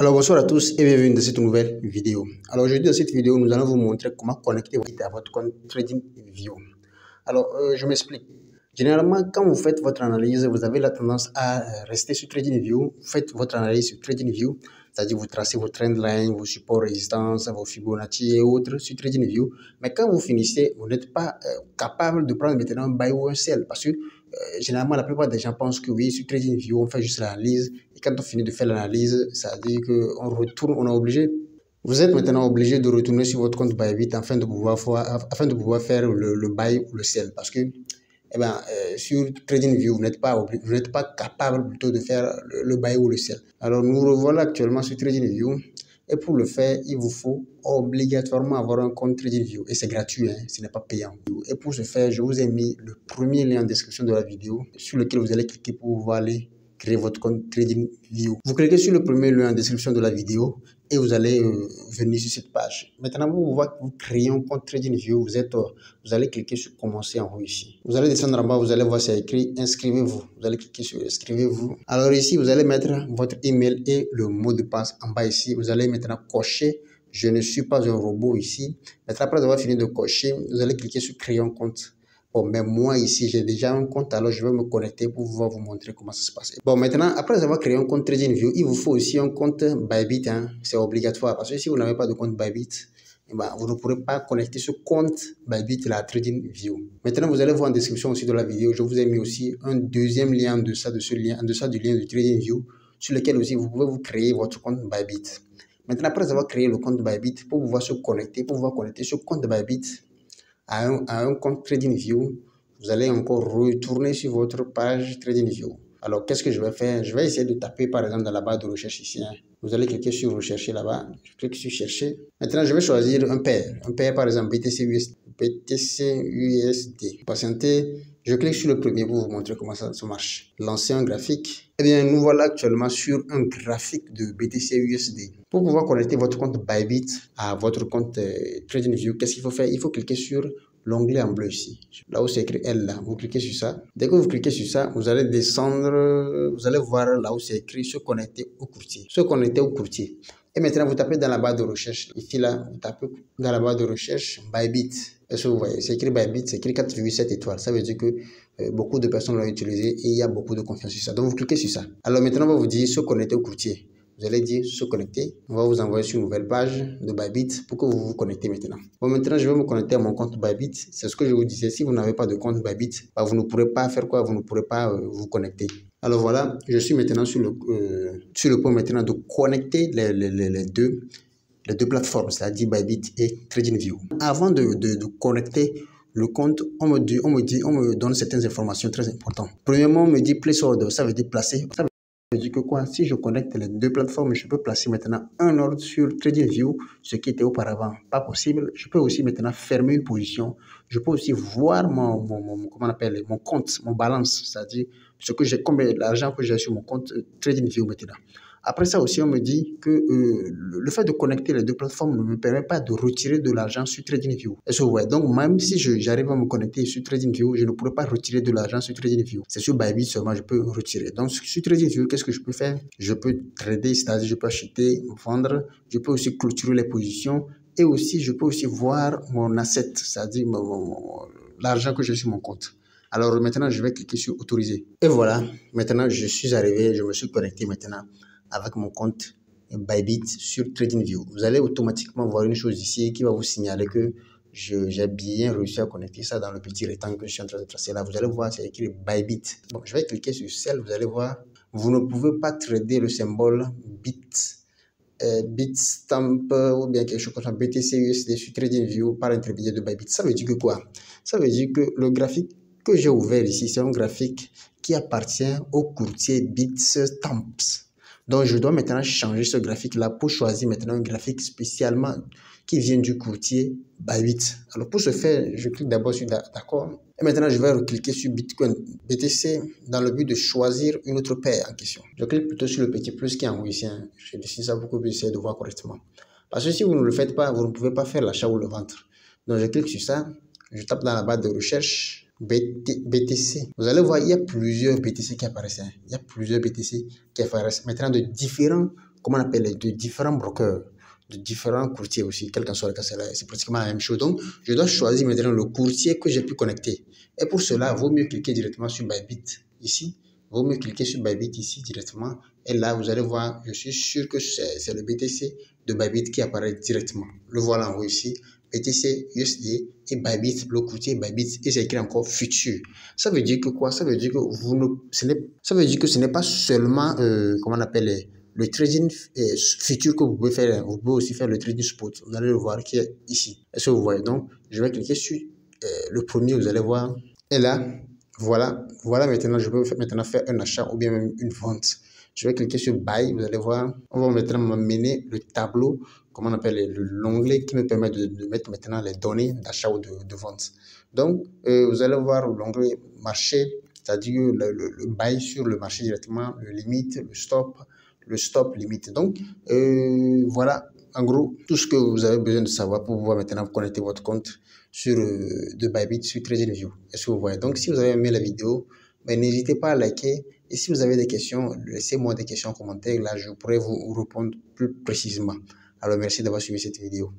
Alors bonsoir à tous et bienvenue dans cette nouvelle vidéo. Alors aujourd'hui dans cette vidéo, nous allons vous montrer comment connecter à votre compte TradingView. Alors je m'explique. Généralement, quand vous faites votre analyse, vous avez la tendance à rester sur TradingView. Vous faites votre analyse sur TradingView, c'est-à-dire vous tracez vos trendlines, vos supports, résistances, vos Fibonacci et autres sur TradingView. Mais quand vous finissez, vous n'êtes pas capable de prendre maintenant un buy ou un sell parce que généralement, la plupart des gens pensent que oui, sur TradingView, on fait juste l'analyse. Et quand on finit de faire l'analyse, ça veut dire qu'on retourne, on est obligé. Vous êtes maintenant obligé de retourner sur votre compte Bybit afin de pouvoir faire le buy ou le sell. Parce que sur TradingView, vous n'êtes pas capable plutôt de faire le buy ou le sell. Alors, nous revoilà actuellement sur TradingView. Et pour le faire, il vous faut obligatoirement avoir un compte TradingView. Et c'est gratuit, hein, ce n'est pas payant. Et pour ce faire, je vous ai mis le premier lien en description de la vidéo sur lequel vous allez cliquer pour pouvoir aller créer votre compte TradingView. Vous cliquez sur le premier lien en description de la vidéo et vous allez venir sur cette page. Maintenant, vous créez un compte TradingView. Vous allez cliquer sur commencer en haut ici. Vous allez descendre en bas, vous allez voir c'est écrit inscrivez-vous. Vous allez cliquer sur inscrivez-vous. Alors ici, vous allez mettre votre email et le mot de passe en bas ici. Vous allez maintenant cocher je ne suis pas un robot ici. Maintenant, après avoir fini de cocher, vous allez cliquer sur créer un compte. Bon, mais moi ici, j'ai déjà un compte, alors je vais me connecter pour pouvoir vous montrer comment ça se passe. Bon, maintenant, après avoir créé un compte TradingView, il vous faut aussi un compte Bybit, hein. C'est obligatoire parce que si vous n'avez pas de compte Bybit, vous ne pourrez pas connecter ce compte Bybit à TradingView. Maintenant, vous allez voir en description aussi de la vidéo, je vous ai mis aussi un deuxième lien en deçà de ce lien, en deçà du lien de TradingView, sur lequel aussi vous pouvez vous créer votre compte Bybit. Maintenant, après avoir créé le compte Bybit, pour pouvoir se connecter, pour pouvoir connecter ce compte Bybit à un compte TradingView, vous allez encore retourner sur votre page TradingView. Alors, qu'est-ce que je vais faire? Je vais essayer de taper, par exemple, dans la barre de recherche ici. Hein. Vous allez cliquer sur rechercher là-bas. Je clique sur chercher. Maintenant, je vais choisir un pair. Un pair, par exemple, BTC-USD. Patientez. Je clique sur le premier pour vous montrer comment ça marche. Lancer un graphique. Eh bien, nous voilà actuellement sur un graphique de BTC-USD. Pour pouvoir connecter votre compte Bybit à votre compte TradingView, qu'est-ce qu'il faut faire? Il faut cliquer sur l'onglet en bleu ici. Là où c'est écrit L, là, vous cliquez sur ça. Dès que vous cliquez sur ça, vous allez descendre, vous allez voir là où c'est écrit se connecter au courtier. Se connecter au courtier. Et maintenant, vous tapez dans la barre de recherche. Ici, là, vous tapez dans la barre de recherche Bybit. Est-ce que vous voyez? C'est écrit Bybit, c'est écrit 4,7 étoiles. Ça veut dire que beaucoup de personnes l'ont utilisé et il y a beaucoup de confiance sur ça. Donc, vous cliquez sur ça. Alors maintenant, on va vous dire se connecter au courtier. Vous allez dire se connecter. On va vous envoyer sur une nouvelle page de Bybit pour que vous vous connectez maintenant. Bon, maintenant, je vais me connecter à mon compte Bybit. C'est ce que je vous disais. Si vous n'avez pas de compte Bybit, vous ne pourrez pas faire quoi? Vous ne pourrez pas vous connecter. Alors voilà, je suis maintenant sur le point maintenant de connecter les deux plateformes, c'est-à-dire Bybit et TradingView. Avant de connecter le compte, on me donne certaines informations très importantes. Premièrement, on me dit place order, ça veut dire placer. Ça veut dire que quoi, si je connecte les deux plateformes, je peux placer maintenant un ordre sur TradingView, ce qui était auparavant pas possible. Je peux aussi maintenant fermer une position. Je peux aussi voir mon compte, mon balance, c'est-à-dire ce que j'ai, combien l'argent que j'ai sur mon compte TradingView maintenant. Après ça aussi, on me dit que le fait de connecter les deux plateformes ne me permet pas de retirer de l'argent sur TradingView. Est-ce que vous voyez? Donc, même si j'arrive à me connecter sur TradingView, je ne pourrai pas retirer de l'argent sur TradingView. C'est sur Bybit seulement je peux retirer. Donc, sur TradingView, qu'est-ce que je peux faire? Je peux trader, c'est-à-dire je peux acheter, vendre. Je peux aussi clôturer les positions. Et aussi, je peux aussi voir mon asset, c'est-à-dire l'argent que j'ai sur mon compte. Alors maintenant, je vais cliquer sur autoriser. Et voilà, maintenant je suis arrivé, je me suis connecté maintenant avec mon compte Bybit sur TradingView. Vous allez automatiquement voir une chose ici qui va vous signaler que j'ai bien réussi à connecter ça dans le petit rectangle que je suis en train de tracer là. Vous allez voir, c'est écrit Bybit. Bon, je vais cliquer sur celle, vous allez voir, vous ne pouvez pas trader le symbole Bitstamp ou bien quelque chose comme ça, BTC-USD sur TradingView par l'intermédiaire de Bybit. Ça veut dire que quoi? Ça veut dire que le graphique que j'ai ouvert ici, c'est un graphique qui appartient au courtier Bitstamp. Donc, je dois maintenant changer ce graphique-là pour choisir maintenant un graphique spécialement qui vient du courtier Bybit. Alors, pour ce faire, je clique d'abord sur d'accord. Et maintenant, je vais recliquer sur Bitcoin BTC dans le but de choisir une autre paire en question. Je clique plutôt sur le petit plus qui est en haut ici. Je décide ça pour que vous puissiez de voir correctement. Parce que si vous ne le faites pas, vous ne pouvez pas faire l'achat ou le vendre. Donc, je clique sur ça. Je tape dans la barre de recherche BTC. Vous allez voir, il y a plusieurs BTC qui apparaissent. Il y a plusieurs BTC qui apparaissent maintenant de différents comment on appelle, de différents brokers, de différents courtiers aussi, quel qu'en soit le cas, c'est pratiquement la même chose. Donc, je dois choisir maintenant le courtier que j'ai pu connecter. Et pour cela, il vaut mieux cliquer directement sur Bybit ici. Vaut mieux cliquer sur Bybit ici directement. Et là, vous allez voir, je suis sûr que c'est le BTC de Bybit qui apparaît directement. Le voilà en haut ici. BTC, USD et Bybit, le courtier Bybit, et c'est écrit encore futur. Ça veut dire que quoi? Ça veut dire que ça veut dire que ce n'est pas seulement, comment on appelle, le trading futur que vous pouvez faire. Vous pouvez aussi faire le trading spot. Vous allez le voir qui est ici. Est-ce que vous voyez? Donc, je vais cliquer sur le premier, vous allez voir. Et là, voilà maintenant, je peux maintenant faire un achat ou bien même une vente. Je vais cliquer sur Buy, vous allez voir, on va maintenant m'amener le tableau, comment on appelle, l'onglet qui me permet de mettre maintenant les données d'achat ou de vente. Donc, vous allez voir l'onglet marché, c'est-à-dire le Buy sur le marché directement, le limite, le stop limite. Donc, voilà, en gros, tout ce que vous avez besoin de savoir pour pouvoir maintenant connecter votre compte sur de Bybit sur TradingView. Est-ce que vous voyez? Donc, si vous avez aimé la vidéo, ben, n'hésitez pas à liker. Et si vous avez des questions, laissez-moi des questions en commentaire. Là, je pourrai vous répondre plus précisément. Alors, merci d'avoir suivi cette vidéo.